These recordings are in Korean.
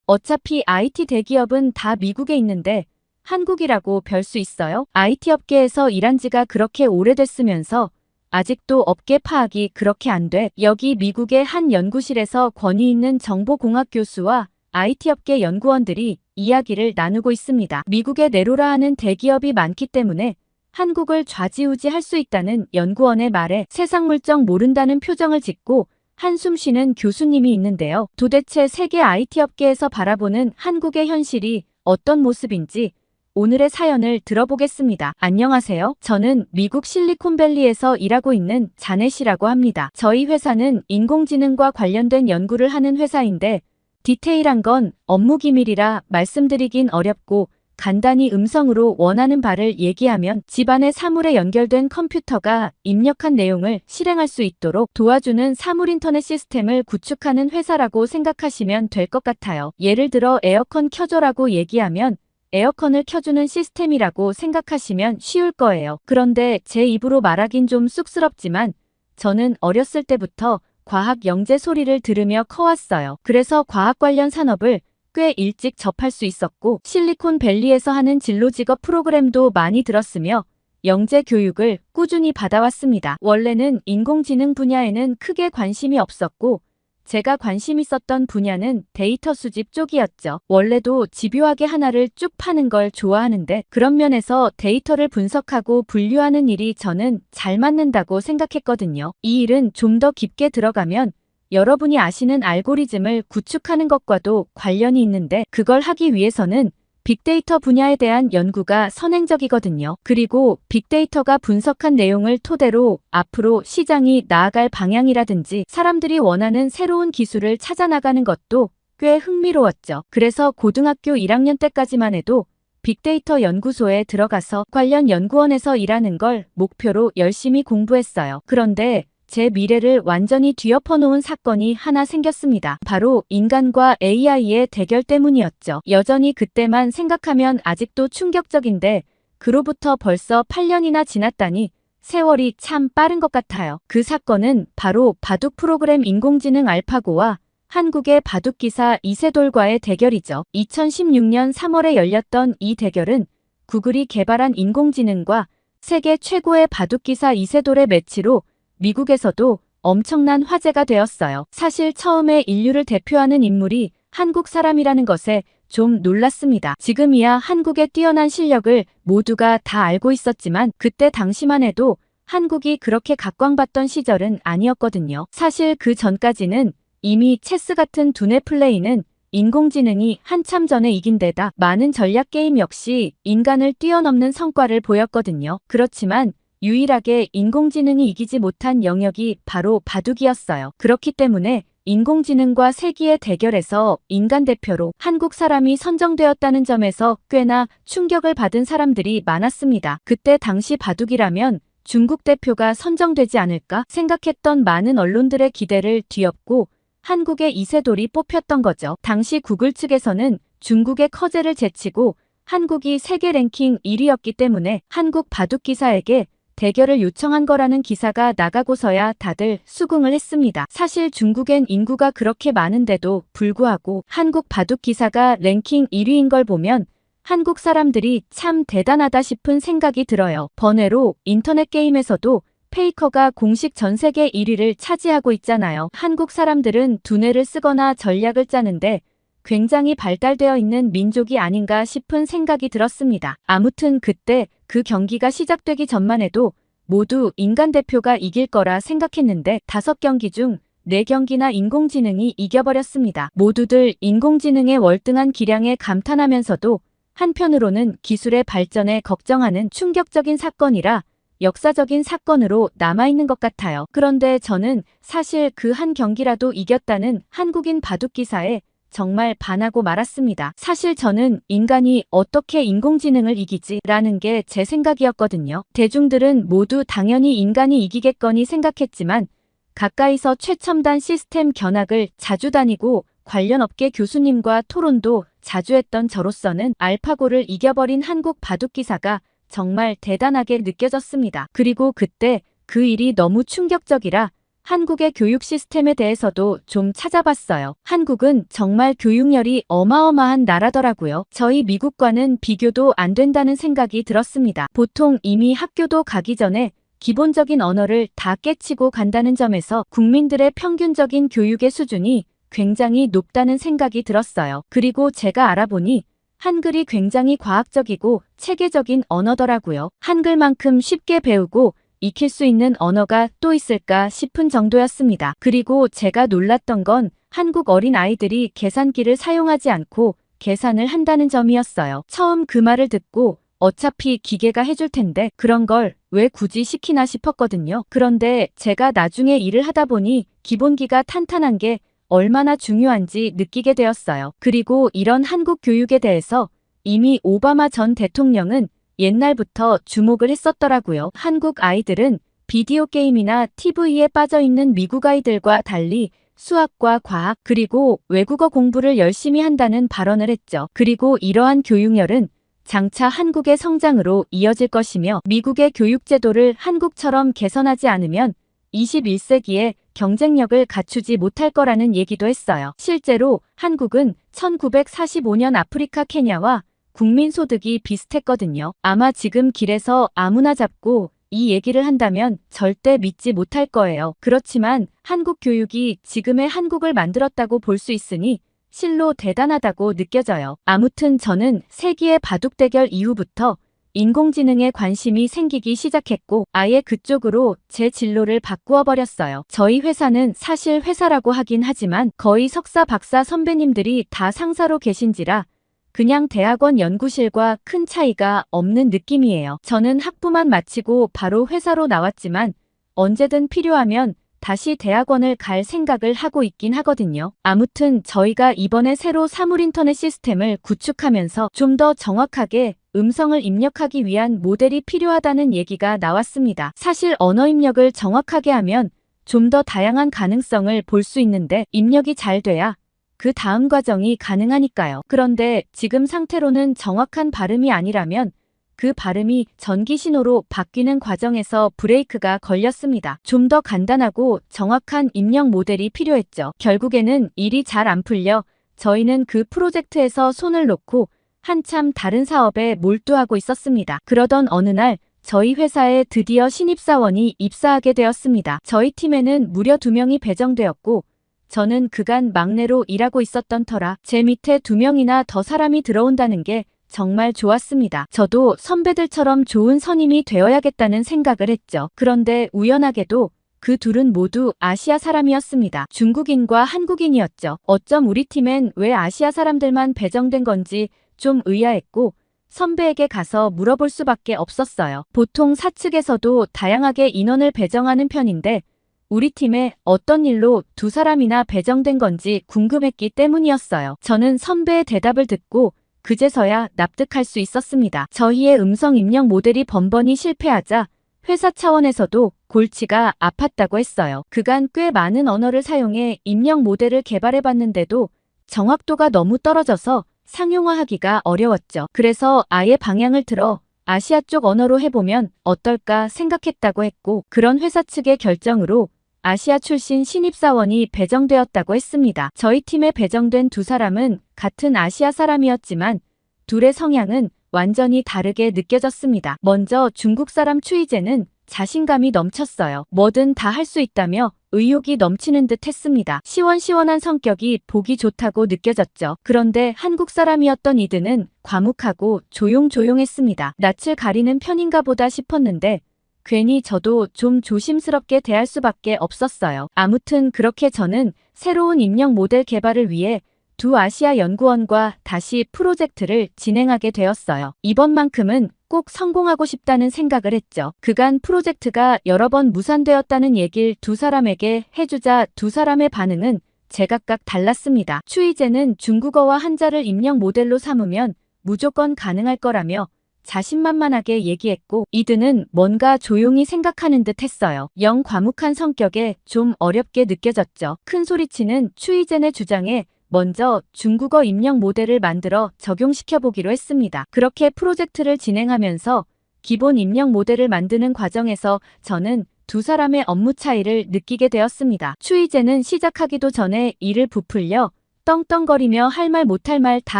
어차피 IT 대기업은 다 미국에 있는데 한국이라고 별 수 있어요? IT 업계에서 일한 지가 그렇게 오래됐으면서 아직도 업계 파악이 그렇게 안 돼. 여기 미국의 한 연구실에서 권위 있는 정보공학 교수와 IT 업계 연구원들이 이야기를 나누고 있습니다. 미국에 내로라 하는 대기업이 많기 때문에 한국을 좌지우지할 수 있다는 연구원의 말에 세상 물정 모른다는 표정을 짓고 한숨 쉬는 교수님이 있는데요. 도대체 세계 IT 업계에서 바라보는 한국의 현실이 어떤 모습인지 오늘의 사연을 들어보겠습니다. 안녕하세요. 저는 미국 실리콘밸리에서 일하고 있는 자넷이라고 합니다. 저희 회사는 인공지능과 관련된 연구를 하는 회사인데 디테일한 건 업무 기밀이라 말씀드리긴 어렵고 간단히 음성으로 원하는 바를 얘기하면 집안의 사물에 연결된 컴퓨터가 입력한 내용을 실행할 수 있도록 도와주는 사물 인터넷 시스템을 구축하는 회사라고 생각하시면 될 것 같아요. 예를 들어 에어컨 켜줘라고 얘기하면 에어컨을 켜주는 시스템이라고 생각하시면 쉬울 거예요. 그런데 제 입으로 말하긴 좀 쑥스럽지만 저는 어렸을 때부터 과학 영재 소리를 들으며 커왔어요. 그래서 과학 관련 산업을 꽤 일찍 접할 수 있었고 실리콘밸리에서 하는 진로 직업 프로그램도 많이 들었으며 영재 교육을 꾸준히 받아왔습니다. 원래는 인공지능 분야에는 크게 관심이 없었고 제가 관심 있었던 분야는 데이터 수집 쪽이었죠. 원래도 집요하게 하나를 쭉 파는 걸 좋아하는데 그런 면에서 데이터를 분석하고 분류하는 일이 저는 잘 맞는다고 생각했거든요. 이 일은 좀 더 깊게 들어가면 여러분이 아시는 알고리즘을 구축하는 것과도 관련이 있는데 그걸 하기 위해서는 빅데이터 분야에 대한 연구가 선행적이거든요. 그리고 빅데이터가 분석한 내용을 토대로 앞으로 시장이 나아갈 방향이라든지 사람들이 원하는 새로운 기술을 찾아나가는 것도 꽤 흥미로웠죠. 그래서 고등학교 1학년 때까지만 해도 빅데이터 연구소에 들어가서 관련 연구원에서 일하는 걸 목표로 열심히 공부했어요. 그런데 제 미래를 완전히 뒤엎어 놓은 사건이 하나 생겼습니다. 바로 인간과 AI의 대결 때문이었죠. 여전히 그때만 생각하면 아직도 충격적인데 그로부터 벌써 8년이나 지났다니 세월이 참 빠른 것 같아요. 그 사건은 바로 바둑 프로그램 인공지능 알파고와 한국의 바둑기사 이세돌과의 대결이죠. 2016년 3월에 열렸던 이 대결은 구글이 개발한 인공지능과 세계 최고의 바둑기사 이세돌의 매치로 미국에서도 엄청난 화제가 되었어요. 사실 처음에 인류를 대표하는 인물이 한국 사람이라는 것에 좀 놀랐습니다. 지금이야 한국의 뛰어난 실력을 모두가 다 알고 있었지만 그때 당시만 해도 한국이 그렇게 각광받던 시절은 아니었거든요. 사실 그 전까지는 이미 체스 같은 두뇌 플레이는 인공지능이 한참 전에 이긴 데다 많은 전략 게임 역시 인간을 뛰어넘는 성과를 보였거든요. 그렇지만 유일하게 인공지능이 이기지 못한 영역이 바로 바둑이었어요. 그렇기 때문에 인공지능과 세기의 대결에서 인간 대표로 한국 사람이 선정되었다는 점에서 꽤나 충격을 받은 사람들이 많았습니다. 그때 당시 바둑이라면 중국 대표가 선정되지 않을까 생각했던 많은 언론들의 기대를 뒤엎고 한국의 이세돌이 뽑혔던 거죠. 당시 구글 측에서는 중국의 커제를 제치고 한국이 세계 랭킹 1위였기 때문에 한국 바둑 기사에게 대결을 요청한 거라는 기사가 나가고서야 다들 수긍을 했습니다. 사실 중국엔 인구가 그렇게 많은데도 불구하고 한국 바둑 기사가 랭킹 1위인 걸 보면 한국 사람들이 참 대단하다 싶은 생각이 들어요. 번외로 인터넷 게임에서도 페이커가 공식 전 세계 1위를 차지하고 있잖아요. 한국 사람들은 두뇌를 쓰거나 전략을 짜는데 굉장히 발달되어 있는 민족이 아닌가 싶은 생각이 들었습니다. 아무튼 그때 그 경기가 시작되기 전만 해도 모두 인간 대표가 이길 거라 생각했는데 5경기 중 4경기나 인공지능이 이겨버렸습니다. 모두들 인공지능의 월등한 기량에 감탄하면서도 한편으로는 기술의 발전에 걱정하는 충격적인 사건이라 역사적인 사건으로 남아있는 것 같아요. 그런데 저는 사실 그 한 경기라도 이겼다는 한국인 바둑 기사에 정말 반하고 말았습니다. 사실 저는 인간이 어떻게 인공지능을 이기지? 라는 게 제 생각이었거든요. 대중들은 모두 당연히 인간이 이기겠거니 생각했지만 가까이서 최첨단 시스템 견학을 자주 다니고 관련 업계 교수님과 토론도 자주 했던 저로서는 알파고를 이겨버린 한국 바둑 기사가 정말 대단하게 느껴졌습니다. 그리고 그때 그 일이 너무 충격적이라 한국의 교육 시스템에 대해서도 좀 찾아봤어요. 한국은 정말 교육열이 어마어마한 나라더라고요. 저희 미국과는 비교도 안 된다는 생각이 들었습니다. 보통 이미 학교도 가기 전에 기본적인 언어를 다 깨치고 간다는 점에서 국민들의 평균적인 교육의 수준이 굉장히 높다는 생각이 들었어요. 그리고 제가 알아보니 한글이 굉장히 과학적이고 체계적인 언어더라고요. 한글만큼 쉽게 배우고 익힐 수 있는 언어가 또 있을까 싶은 정도였습니다. 그리고 제가 놀랐던 건 한국 어린 아이들이 계산기를 사용하지 않고 계산을 한다는 점이었어요. 처음 그 말을 듣고 어차피 기계가 해줄 텐데 그런 걸 왜 굳이 시키나 싶었거든요. 그런데 제가 나중에 일을 하다 보니 기본기가 탄탄한 게 얼마나 중요한지 느끼게 되었어요. 그리고 이런 한국 교육에 대해서 이미 오바마 전 대통령은 옛날부터 주목을 했었더라고요. 한국 아이들은 비디오 게임이나 TV에 빠져있는 미국 아이들과 달리 수학과 과학 그리고 외국어 공부를 열심히 한다는 발언을 했죠. 그리고 이러한 교육열은 장차 한국의 성장으로 이어질 것이며 미국의 교육제도를 한국처럼 개선하지 않으면 21세기에 경쟁력을 갖추지 못할 거라는 얘기도 했어요. 실제로 한국은 1945년 아프리카 케냐와 국민소득이 비슷했거든요. 아마 지금 길에서 아무나 잡고 이 얘기를 한다면 절대 믿지 못할 거예요. 그렇지만 한국 교육이 지금의 한국을 만들었다고 볼 수 있으니 실로 대단하다고 느껴져요. 아무튼 저는 세기의 바둑 대결 이후부터 인공지능에 관심이 생기기 시작했고 아예 그쪽으로 제 진로를 바꾸어 버렸어요. 저희 회사는 사실 회사라고 하긴 하지만 거의 석사 박사 선배님들이 다 상사로 계신지라 그냥 대학원 연구실과 큰 차이가 없는 느낌이에요. 저는 학부만 마치고 바로 회사로 나왔지만 언제든 필요하면 다시 대학원을 갈 생각을 하고 있긴 하거든요. 아무튼 저희가 이번에 새로 사물인터넷 시스템을 구축하면서 좀 더 정확하게 음성을 입력하기 위한 모델이 필요하다는 얘기가 나왔습니다. 사실 언어 입력을 정확하게 하면 좀 더 다양한 가능성을 볼 수 있는데 입력이 잘 돼야 그 다음 과정이 가능하니까요. 그런데 지금 상태로는 정확한 발음이 아니라면 그 발음이 전기 신호로 바뀌는 과정에서 브레이크가 걸렸습니다. 좀 더 간단하고 정확한 입력 모델이 필요했죠. 결국에는 일이 잘 안 풀려 저희는 그 프로젝트에서 손을 놓고 한참 다른 사업에 몰두하고 있었습니다. 그러던 어느 날 저희 회사에 드디어 신입사원이 입사하게 되었습니다. 저희 팀에는 무려 2명이 배정되었고 저는 그간 막내로 일하고 있었던 터라 제 밑에 2명이나 더 사람이 들어온다는 게 정말 좋았습니다. 저도 선배들처럼 좋은 선임이 되어야겠다는 생각을 했죠. 그런데 우연하게도 그 둘은 모두 아시아 사람이었습니다. 중국인과 한국인이었죠. 어쩜 우리 팀엔 왜 아시아 사람들만 배정된 건지 좀 의아했고 선배에게 가서 물어볼 수밖에 없었어요. 보통 사측에서도 다양하게 인원을 배정하는 편인데 우리 팀에 어떤 일로 2사람이나 배정된 건지 궁금했기 때문이었어요. 저는 선배의 대답을 듣고 그제서야 납득할 수 있었습니다. 저희의 음성 입력 모델이 번번이 실패하자 회사 차원에서도 골치가 아팠다고 했어요. 그간 꽤 많은 언어를 사용해 입력 모델을 개발해봤는데도 정확도가 너무 떨어져서 상용화하기가 어려웠죠. 그래서 아예 방향을 틀어 아시아 쪽 언어로 해보면 어떨까 생각했다고 했고 그런 회사 측의 결정으로 아시아 출신 신입사원이 배정되었다고 했습니다. 저희 팀에 배정된 2사람은 같은 아시아 사람이었지만 둘의 성향은 완전히 다르게 느껴졌습니다. 먼저 중국 사람 추이제는 자신감이 넘쳤어요. 뭐든 다 할 수 있다며 의욕이 넘치는 듯 했습니다. 시원시원한 성격이 보기 좋다고 느껴졌죠. 그런데 한국 사람이었던 이드는 과묵하고 조용조용했습니다. 낯을 가리는 편인가 보다 싶었는데 괜히 저도 좀 조심스럽게 대할 수밖에 없었어요. 아무튼 그렇게 저는 새로운 입력 모델 개발을 위해 2 아시아 연구원과 다시 프로젝트를 진행하게 되었어요. 이번만큼은 꼭 성공하고 싶다는 생각을 했죠. 그간 프로젝트가 여러 번 무산되었다는 얘길 2사람에게 해주자 2사람의 반응은 제각각 달랐습니다. 추이제는 중국어와 한자를 입력 모델로 삼으면 무조건 가능할 거라며 자신만만하게 얘기했고 이드는 뭔가 조용히 생각하는 듯 했어요. 영 과묵한 성격에 좀 어렵게 느껴졌죠. 큰 소리치는 추이젠의 주장에 먼저 중국어 입력 모델을 만들어 적용시켜보기로 했습니다. 그렇게 프로젝트를 진행하면서 기본 입력 모델을 만드는 과정에서 저는 두 사람의 업무 차이를 느끼게 되었습니다. 추이제는 시작하기도 전에 일을 부풀려 떵떵거리며 할 말 못할 말 다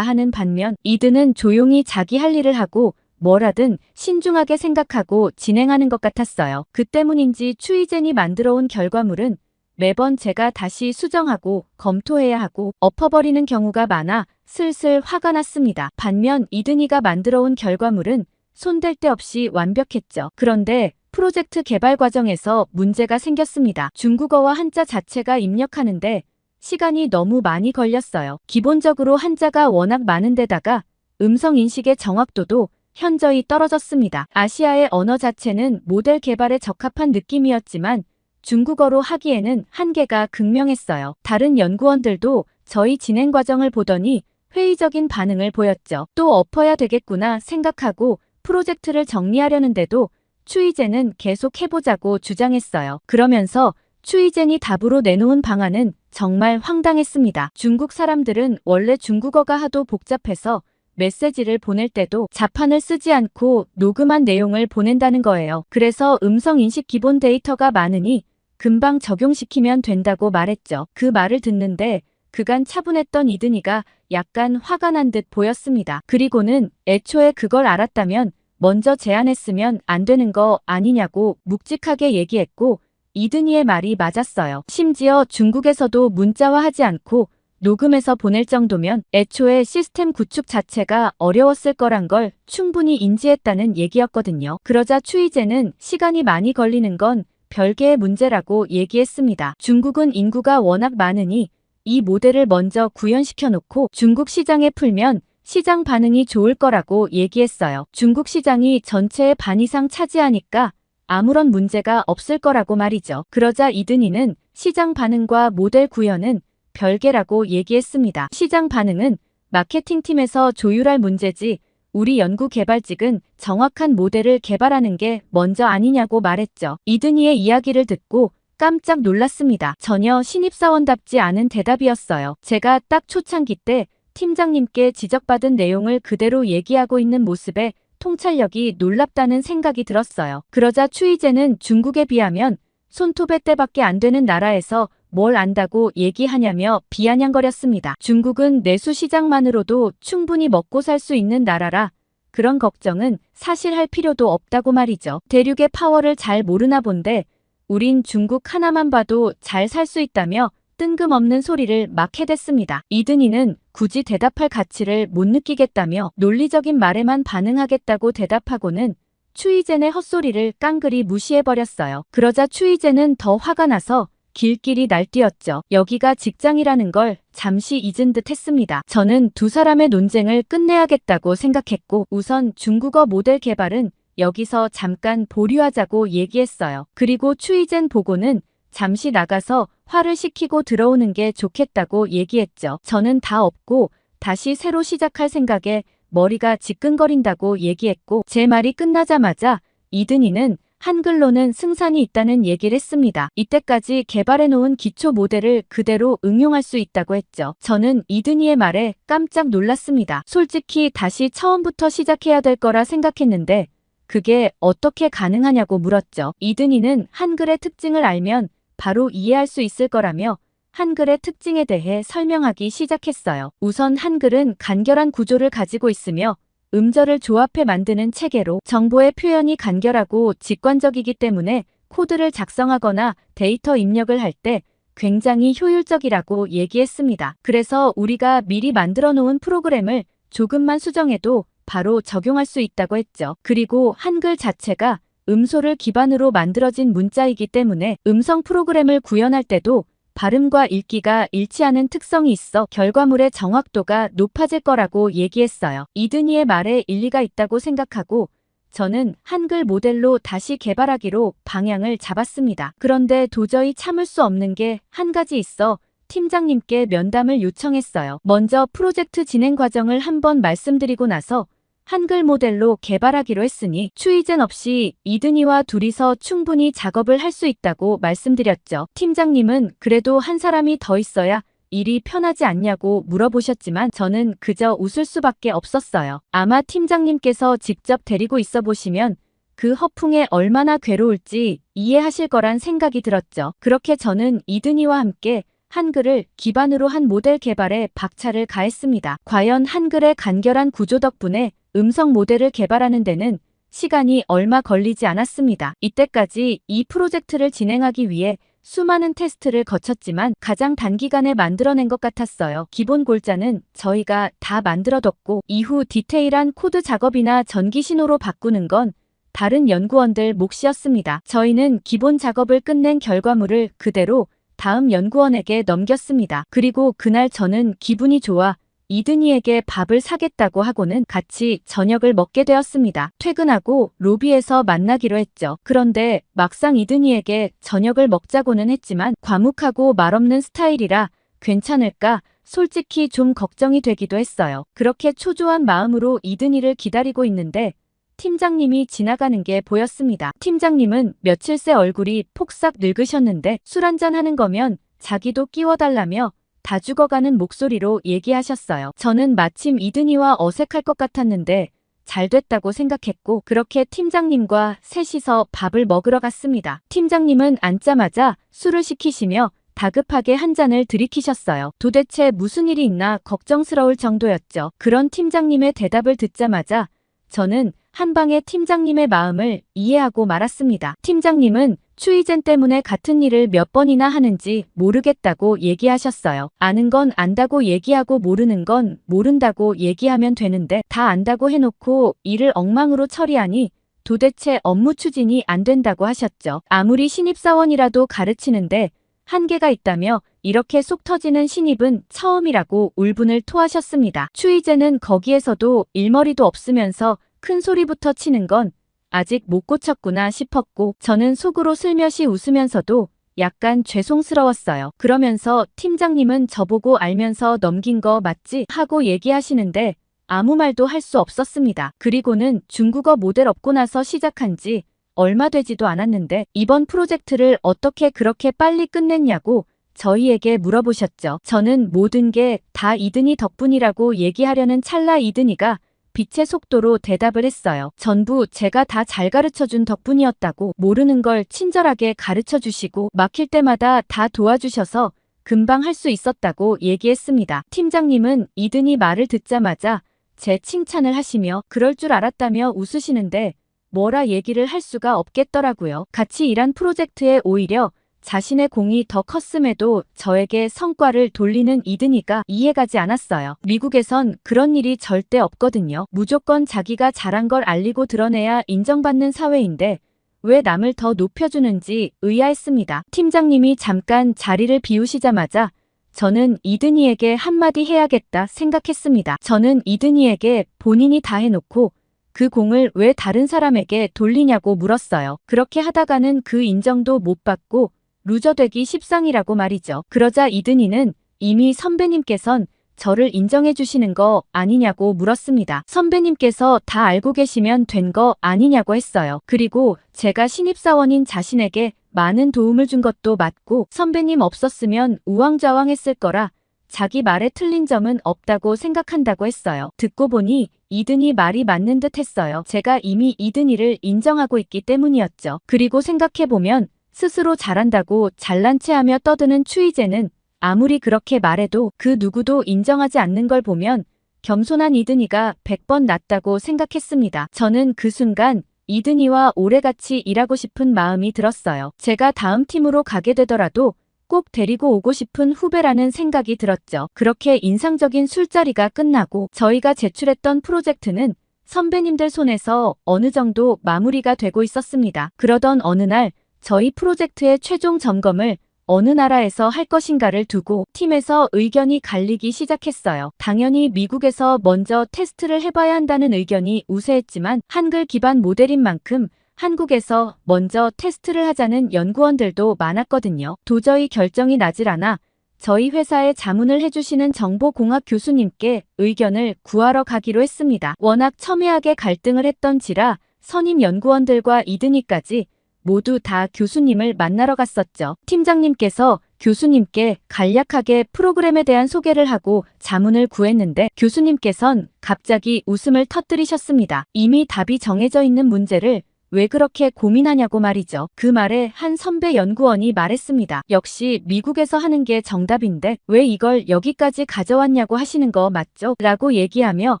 하는 반면 이든은 조용히 자기 할 일을 하고 뭘 하든 신중하게 생각하고 진행하는 것 같았어요. 그 때문인지 추이젠이 만들어온 결과물은 매번 제가 다시 수정하고 검토해야 하고 엎어버리는 경우가 많아 슬슬 화가 났습니다. 반면 이든이가 만들어온 결과물은 손댈 데 없이 완벽했죠. 그런데 프로젝트 개발 과정에서 문제가 생겼습니다. 중국어와 한자 자체가 입력하는데 시간이 너무 많이 걸렸어요. 기본적으로 한자가 워낙 많은 데다가 음성 인식의 정확도도 현저히 떨어졌습니다. 아시아의 언어 자체는 모델 개발에 적합한 느낌이었지만 중국어로 하기에는 한계가 극명했어요. 다른 연구원들도 저희 진행 과정을 보더니 회의적인 반응을 보였죠. 또 엎어야 되겠구나 생각하고 프로젝트를 정리하려는데도 추이젠은 계속 해보자고 주장했어요. 그러면서 추이젠이 답으로 내놓은 방안은 정말 황당했습니다. 중국 사람들은 원래 중국어가 하도 복잡해서 메시지를 보낼 때도 자판을 쓰지 않고 녹음한 내용을 보낸다는 거예요. 그래서 음성인식 기본 데이터가 많으니 금방 적용시키면 된다고 말했죠. 그 말을 듣는데 그간 차분했던 이든이가 약간 화가 난 듯 보였습니다. 그리고는 애초에 그걸 알았다면 먼저 제안했으면 안 되는 거 아니냐고 묵직하게 얘기했고 이든이의 말이 맞았어요. 심지어 중국에서도 문자화하지 않고 녹음해서 보낼 정도면 애초에 시스템 구축 자체가 어려웠을 거란 걸 충분히 인지했다는 얘기였거든요. 그러자 추이제는 시간이 많이 걸리는 건 별개의 문제라고 얘기했습니다. 중국은 인구가 워낙 많으니 이 모델을 먼저 구현시켜 놓고 중국 시장에 풀면 시장 반응이 좋을 거라고 얘기했어요. 중국 시장이 전체의 반 이상 차지하니까 아무런 문제가 없을 거라고 말이죠. 그러자 이든이는 시장 반응과 모델 구현은 별개라고 얘기했습니다. 시장 반응은 마케팅팀에서 조율할 문제지 우리 연구개발직은 정확한 모델을 개발하는 게 먼저 아니냐고 말했죠. 이든이의 이야기를 듣고 깜짝 놀랐습니다. 전혀 신입사원답지 않은 대답이었어요. 제가 딱 초창기 때 팀장님께 지적받은 내용을 그대로 얘기하고 있는 모습에 통찰력이 놀랍다는 생각이 들었어요. 그러자 추이제는 중국에 비하면 손톱의 때밖에 안 되는 나라에서 뭘 안다고 얘기하냐며 비아냥거렸습니다. 중국은 내수 시장만으로도 충분히 먹고 살 수 있는 나라라 그런 걱정은 사실 할 필요도 없다고 말이죠. 대륙의 파워를 잘 모르나 본데 우린 중국 하나만 봐도 잘 살 수 있다며 뜬금없는 소리를 막 해댔습니다. 이든이는 굳이 대답할 가치를 못 느끼겠다며 논리적인 말에만 반응하겠다고 대답하고는 추이젠의 헛소리를 깡그리 무시해버렸어요. 그러자 추이젠은 더 화가 나서 길길이 날뛰었죠. 여기가 직장이라는 걸 잠시 잊은 듯 했습니다. 저는 두 사람의 논쟁을 끝내야겠다고 생각했고 우선 중국어 모델 개발은 여기서 잠깐 보류하자고 얘기했어요. 그리고 추이젠 보고는 잠시 나가서 화를 식히고 들어오는 게 좋겠다고 얘기했죠. 저는 다 없고 다시 새로 시작할 생각에 머리가 지끈거린다고 얘기했고 제 말이 끝나자마자 이든이는 한글로는 승산이 있다는 얘기를 했습니다. 이때까지 개발해놓은 기초 모델을 그대로 응용할 수 있다고 했죠. 저는 이든이의 말에 깜짝 놀랐습니다. 솔직히 다시 처음부터 시작해야 될 거라 생각했는데 그게 어떻게 가능하냐고 물었죠. 이든이는 한글의 특징을 알면 바로 이해할 수 있을 거라며 한글의 특징에 대해 설명하기 시작했어요. 우선 한글은 간결한 구조를 가지고 있으며 음절을 조합해 만드는 체계로 정보의 표현이 간결하고 직관적이기 때문에 코드를 작성하거나 데이터 입력을 할 때 굉장히 효율적이라고 얘기했습니다. 그래서 우리가 미리 만들어 놓은 프로그램을 조금만 수정해도 바로 적용할 수 있다고 했죠. 그리고 한글 자체가 음소를 기반으로 만들어진 문자이기 때문에 음성 프로그램을 구현할 때도 발음과 읽기가 일치하는 특성이 있어 결과물의 정확도가 높아질 거라고 얘기했어요. 이든이의 말에 일리가 있다고 생각하고 저는 한글 모델로 다시 개발하기로 방향을 잡았습니다. 그런데 도저히 참을 수 없는 게 한 가지 있어 팀장님께 면담을 요청했어요. 먼저 프로젝트 진행 과정을 한번 말씀드리고 나서 한글 모델로 개발하기로 했으니 추이젠 없이 이든이와 둘이서 충분히 작업을 할 수 있다고 말씀드렸죠. 팀장님은 그래도 한 사람이 더 있어야 일이 편하지 않냐고 물어보셨지만 저는 그저 웃을 수밖에 없었어요. 아마 팀장님께서 직접 데리고 있어 보시면 그 허풍에 얼마나 괴로울지 이해하실 거란 생각이 들었죠. 그렇게 저는 이든이와 함께 한글을 기반으로 한 모델 개발에 박차를 가했습니다. 과연 한글의 간결한 구조 덕분에 음성 모델을 개발하는 데는 시간이 얼마 걸리지 않았습니다. 이때까지 이 프로젝트를 진행하기 위해 수많은 테스트를 거쳤지만 가장 단기간에 만들어낸 것 같았어요. 기본 골자는 저희가 다 만들어뒀고 이후 디테일한 코드 작업이나 전기 신호로 바꾸는 건 다른 연구원들 몫이었습니다. 저희는 기본 작업을 끝낸 결과물을 그대로 다음 연구원에게 넘겼습니다. 그리고 그날 저는 기분이 좋아 이든이에게 밥을 사겠다고 하고는 같이 저녁을 먹게 되었습니다. 퇴근하고 로비에서 만나기로 했죠. 그런데 막상 이든이에게 저녁을 먹자고는 했지만 과묵하고 말없는 스타일이라 괜찮을까? 솔직히 좀 걱정이 되기도 했어요. 그렇게 초조한 마음으로 이든이를 기다리고 있는데 팀장님이 지나가는 게 보였습니다. 팀장님은 며칠 새 얼굴이 폭삭 늙으셨는데 술 한잔 하는 거면 자기도 끼워달라며 다 죽어가는 목소리로 얘기하셨어요. 저는 마침 이든이와 어색할 것 같았는데 잘 됐다고 생각했고 그렇게 팀장님과 셋이서 밥을 먹으러 갔습니다. 팀장님은 앉자마자 술을 시키시며 다급하게 한 잔을 들이키셨어요. 도대체 무슨 일이 있나 걱정스러울 정도였죠. 그런 팀장님의 대답을 듣자마자 저는 한 방에 팀장님의 마음을 이해하고 말았습니다. 팀장님은 추이젠 때문에 같은 일을 몇 번이나 하는지 모르겠다고 얘기하셨어요. 아는 건 안다고 얘기하고 모르는 건 모른다고 얘기하면 되는데 다 안다고 해놓고 일을 엉망으로 처리하니 도대체 업무 추진이 안 된다고 하셨죠. 아무리 신입사원이라도 가르치는데 한계가 있다며 이렇게 속 터지는 신입은 처음이라고 울분을 토하셨습니다. 추이젠은 거기에서도 일머리도 없으면서 큰 소리부터 치는 건 아직 못 고쳤구나 싶었고 저는 속으로 슬며시 웃으면서도 약간 죄송스러웠어요. 그러면서 팀장님은 저보고 알면서 넘긴 거 맞지? 하고 얘기하시는데 아무 말도 할 수 없었습니다. 그리고는 중국어 모델 업고 나서 시작한 지 얼마 되지도 않았는데 이번 프로젝트를 어떻게 그렇게 빨리 끝냈냐고 저희에게 물어보셨죠. 저는 모든 게 다 이든이 덕분이라고 얘기하려는 찰나 이든이가 빛의 속도로 대답을 했어요. 전부 제가 다 잘 가르쳐준 덕분이었다고 모르는 걸 친절하게 가르쳐주시고 막힐 때마다 다 도와주셔서 금방 할 수 있었다고 얘기했습니다. 팀장님은 이든이 말을 듣자마자 제 칭찬을 하시며 그럴 줄 알았다며 웃으시는데 뭐라 얘기를 할 수가 없겠더라고요. 같이 일한 프로젝트에 오히려 자신의 공이 더 컸음에도 저에게 성과를 돌리는 이든이가 이해가지 않았어요. 미국에선 그런 일이 절대 없거든요. 무조건 자기가 잘한 걸 알리고 드러내야 인정받는 사회인데 왜 남을 더 높여주는지 의아했습니다. 팀장님이 잠깐 자리를 비우시자마자 저는 이든이에게 한마디 해야겠다 생각했습니다. 저는 이든이에게 본인이 다 해놓고 그 공을 왜 다른 사람에게 돌리냐고 물었어요. 그렇게 하다가는 그 인정도 못 받고 루저 되기 십상이라고 말이죠. 그러자 이든이는 이미 선배님께선 저를 인정해 주시는 거 아니냐고 물었습니다. 선배님께서 다 알고 계시면 된 거 아니냐고 했어요. 그리고 제가 신입사원인 자신에게 많은 도움을 준 것도 맞고 선배님 없었으면 우왕좌왕했을 거라 자기 말에 틀린 점은 없다고 생각한다고 했어요. 듣고 보니 이든이 말이 맞는 듯 했어요. 제가 이미 이든이를 인정하고 있기 때문이었죠. 그리고 생각해보면 스스로 잘한다고 잘난 체하며 떠드는 추이제는 아무리 그렇게 말해도 그 누구도 인정하지 않는 걸 보면 겸손한 이든이가 100번 낫다고 생각했습니다. 저는 그 순간 이든이와 오래같이 일하고 싶은 마음이 들었어요. 제가 다음 팀으로 가게 되더라도 꼭 데리고 오고 싶은 후배라는 생각이 들었죠. 그렇게 인상적인 술자리가 끝나고 저희가 제출했던 프로젝트는 선배님들 손에서 어느 정도 마무리가 되고 있었습니다. 그러던 어느 날 저희 프로젝트의 최종 점검을 어느 나라에서 할 것인가를 두고 팀에서 의견이 갈리기 시작했어요. 당연히 미국에서 먼저 테스트를 해봐야 한다는 의견이 우세했지만 한글 기반 모델인 만큼 한국에서 먼저 테스트를 하자는 연구원들도 많았거든요. 도저히 결정이 나질 않아 저희 회사에 자문을 해주시는 정보공학 교수님께 의견을 구하러 가기로 했습니다. 워낙 첨예하게 갈등을 했던지라 선임 연구원들과 이든이까지 모두 다 교수님을 만나러 갔었죠. 팀장님께서 교수님께 간략하게 프로그램에 대한 소개를 하고 자문을 구했는데 교수님께선 갑자기 웃음을 터뜨리셨습니다. 이미 답이 정해져 있는 문제를 왜 그렇게 고민하냐고 말이죠. 그 말에 한 선배 연구원이 말했습니다. 역시 미국에서 하는 게 정답인데 왜 이걸 여기까지 가져왔냐고 하시는 거 맞죠? 라고 얘기하며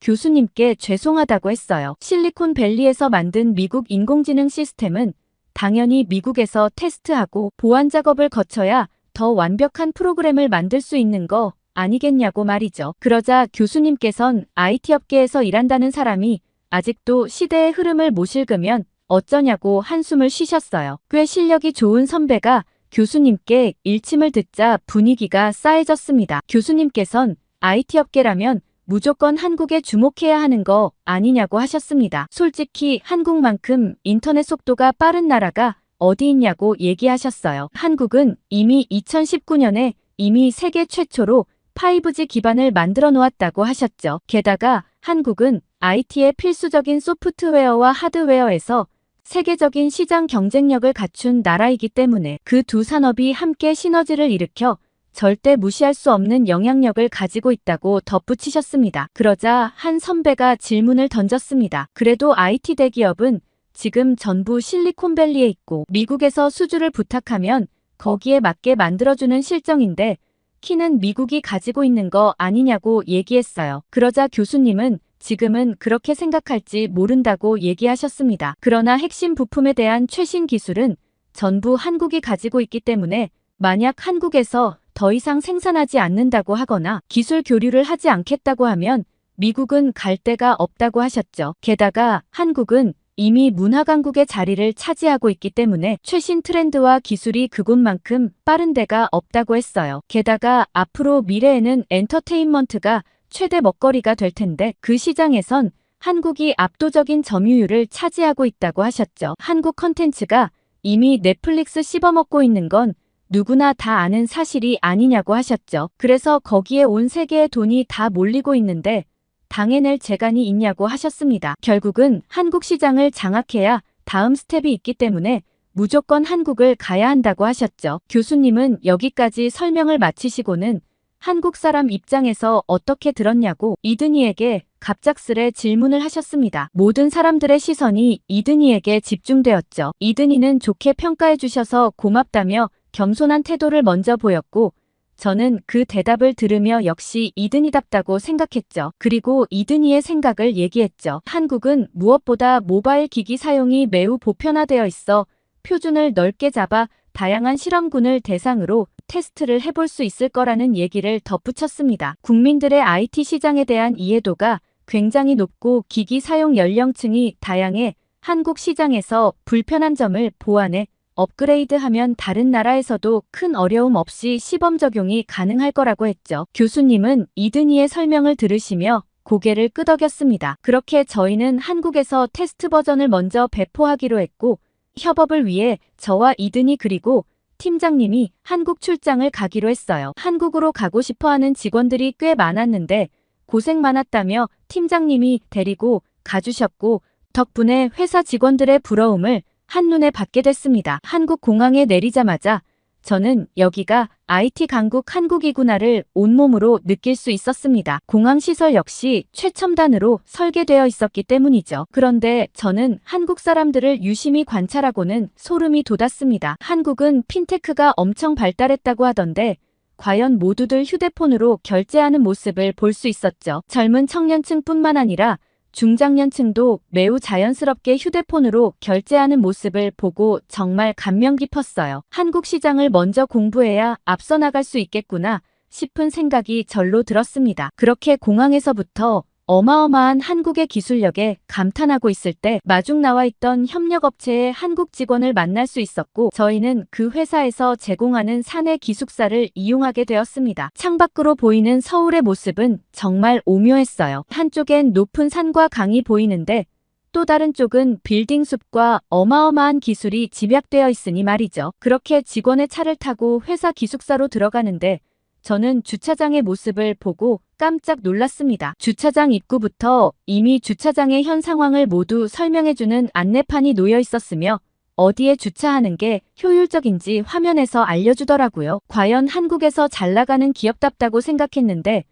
교수님께 죄송하다고 했어요. 실리콘밸리에서 만든 미국 인공지능 시스템은 당연히 미국에서 테스트하고 보안 작업을 거쳐야 더 완벽한 프로그램을 만들 수 있는 거 아니겠냐고 말이죠. 그러자 교수님께선 IT 업계에서 일한다는 사람이 아직도 시대의 흐름을 못 읽으면 어쩌냐고 한숨을 쉬셨어요. 꽤 실력이 좋은 선배가 교수님께 일침을 듣자 분위기가 싸해졌습니다. 교수님께선 IT 업계라면 무조건 한국에 주목해야 하는 거 아니냐고 하셨습니다. 솔직히 한국만큼 인터넷 속도가 빠른 나라가 어디 있냐고 얘기하셨어요. 한국은 이미 2019년에 이미 세계 최초로 5G 기반을 만들어 놓았다고 하셨죠. 게다가 한국은 IT의 필수적인 소프트웨어와 하드웨어에서 세계적인 시장 경쟁력을 갖춘 나라이기 때문에 그 두 산업이 함께 시너지를 일으켜 절대 무시할 수 없는 영향력을 가지고 있다고 덧붙이셨습니다. 그러자 한 선배가 질문을 던졌습니다. 그래도 IT 대기업은 지금 전부 실리콘밸리에 있고 미국에서 수주를 부탁하면 거기에 맞게 만들어주는 실정인데 키는 미국이 가지고 있는 거 아니냐고 얘기했어요. 그러자 교수님은 지금은 그렇게 생각할지 모른다고 얘기하셨습니다. 그러나 핵심 부품에 대한 최신 기술은 전부 한국이 가지고 있기 때문에 만약 한국에서 더 이상 생산하지 않는다고 하거나 기술 교류를 하지 않겠다고 하면 미국은 갈 데가 없다고 하셨죠. 게다가 한국은 이미 문화 강국의 자리를 차지하고 있기 때문에 최신 트렌드와 기술이 그곳만큼 빠른 데가 없다고 했어요. 게다가 앞으로 미래에는 엔터테인먼트가 최대 먹거리가 될 텐데 그 시장에선 한국이 압도적인 점유율을 차지하고 있다고 하셨죠. 한국 컨텐츠가 이미 넷플릭스 씹어먹고 있는 건 누구나 다 아는 사실이 아니냐고 하셨죠. 그래서 거기에 온 세계의 돈이 다 몰리고 있는데 당해낼 재간이 있냐고 하셨습니다. 결국은 한국 시장을 장악해야 다음 스텝이 있기 때문에 무조건 한국을 가야 한다고 하셨죠. 교수님은 여기까지 설명을 마치시고는 한국 사람 입장에서 어떻게 들었냐고 이든이에게 갑작스레 질문을 하셨습니다. 모든 사람들의 시선이 이든이에게 집중되었죠. 이든이는 좋게 평가해 주셔서 고맙다며 겸손한 태도를 먼저 보였고 저는 그 대답을 들으며 역시 이든이답다고 생각했죠. 그리고 이든이의 생각을 얘기했죠. 한국은 무엇보다 모바일 기기 사용이 매우 보편화되어 있어 표준을 넓게 잡아 다양한 실험군을 대상으로 테스트를 해볼 수 있을 거라는 얘기를 덧붙였습니다. 국민들의 IT 시장에 대한 이해도가 굉장히 높고 기기 사용 연령층이 다양해 한국 시장에서 불편한 점을 보완해 업그레이드하면 다른 나라에서도 큰 어려움 없이 시범 적용이 가능할 거라고 했죠. 교수님은 이든이의 설명을 들으시며 고개를 끄덕였습니다. 그렇게 저희는 한국에서 테스트 버전을 먼저 배포하기로 했고 협업을 위해 저와 이든이 그리고 팀장님이 한국 출장을 가기로 했어요. 한국으로 가고 싶어하는 직원들이 꽤 많았는데 고생 많았다며 팀장님이 데리고 가주셨고 덕분에 회사 직원들의 부러움을 한눈에 받게 됐습니다. 한국 공항에 내리자마자 저는 여기가 IT 강국 한국이구나를 온몸으로 느낄 수 있었습니다. 공항 시설 역시 최첨단으로 설계되어 있었기 때문이죠. 그런데 저는 한국 사람들을 유심히 관찰하고는 소름이 돋았습니다. 한국은 핀테크가 엄청 발달했다고 하던데 과연 모두들 휴대폰으로 결제하는 모습을 볼 수 있었죠. 젊은 청년층뿐만 아니라 중장년층도 매우 자연스럽게 휴대폰으로 결제하는 모습을 보고 정말 감명 깊었어요. 한국 시장을 먼저 공부해야 앞서 나갈 수 있겠구나 싶은 생각이 절로 들었습니다. 그렇게 공항에서부터 어마어마한 한국의 기술력에 감탄하고 있을 때 마중 나와 있던 협력업체의 한국 직원을 만날 수 있었고 저희는 그 회사에서 제공하는 사내 기숙사를 이용하게 되었습니다. 창밖으로 보이는 서울의 모습은 정말 오묘했어요. 한쪽엔 높은 산과 강이 보이는데 또 다른 쪽은 빌딩 숲과 어마어마한 기술이 집약되어 있으니 말이죠. 그렇게 직원의 차를 타고 회사 기숙사로 들어가는데 저는 주차장의 모습을 보고 깜짝 놀랐습니다. 주차장 입구부터 이미 주차장의 현 상황을 모두 설명해주는 안내판이 놓여 있었으며 어디에 주차하는 게 효율적인지 화면에서 알려주더라고요. 과연 한국에서 잘 나가는 기업답다고 생각했는데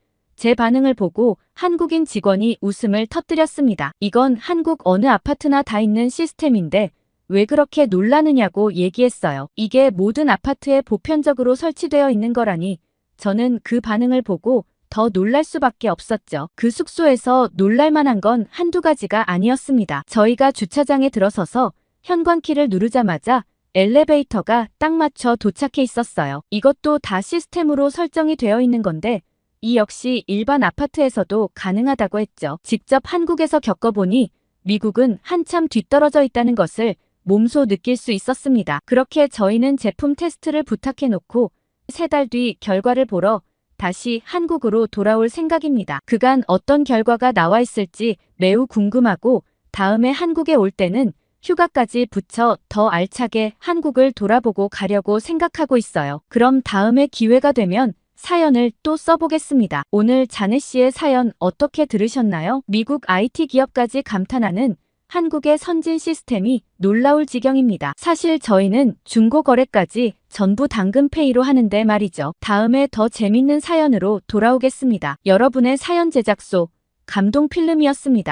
제 반응을 보고 한국인 직원이 웃음을 터뜨렸습니다. 이건 한국 어느 아파트나 다 있는 시스템인데 왜 그렇게 놀라느냐고 얘기했어요. 이게 모든 아파트에 보편적으로 설치되어 있는 거라니 저는 그 반응을 보고 더 놀랄 수밖에 없었죠. 그 숙소에서 놀랄만한 건 한두 가지가 아니었습니다. 저희가 주차장에 들어서서 현관키를 누르자마자 엘리베이터가 딱 맞춰 도착해 있었어요. 이것도 다 시스템으로 설정이 되어 있는 건데 이 역시 일반 아파트에서도 가능하다고 했죠. 직접 한국에서 겪어보니 미국은 한참 뒤떨어져 있다는 것을 몸소 느낄 수 있었습니다. 그렇게 저희는 제품 테스트를 부탁해 놓고 3달 뒤 결과를 보러 다시 한국으로 돌아올 생각입니다. 그간 어떤 결과가 나와 있을지 매우 궁금하고 다음에 한국에 올 때는 휴가까지 붙여 더 알차게 한국을 돌아보고 가려고 생각하고 있어요. 그럼 다음에 기회가 되면 사연을 또 써보겠습니다. 오늘 자네 씨의 사연 어떻게 들으셨나요? 미국 IT 기업까지 감탄하는 한국의 선진 시스템이 놀라울 지경입니다. 사실 저희는 중고거래까지 전부 당근페이로 하는데 말이죠. 다음에 더 재밌는 사연으로 돌아오겠습니다. 여러분의 사연 제작소 감동필름이었습니다.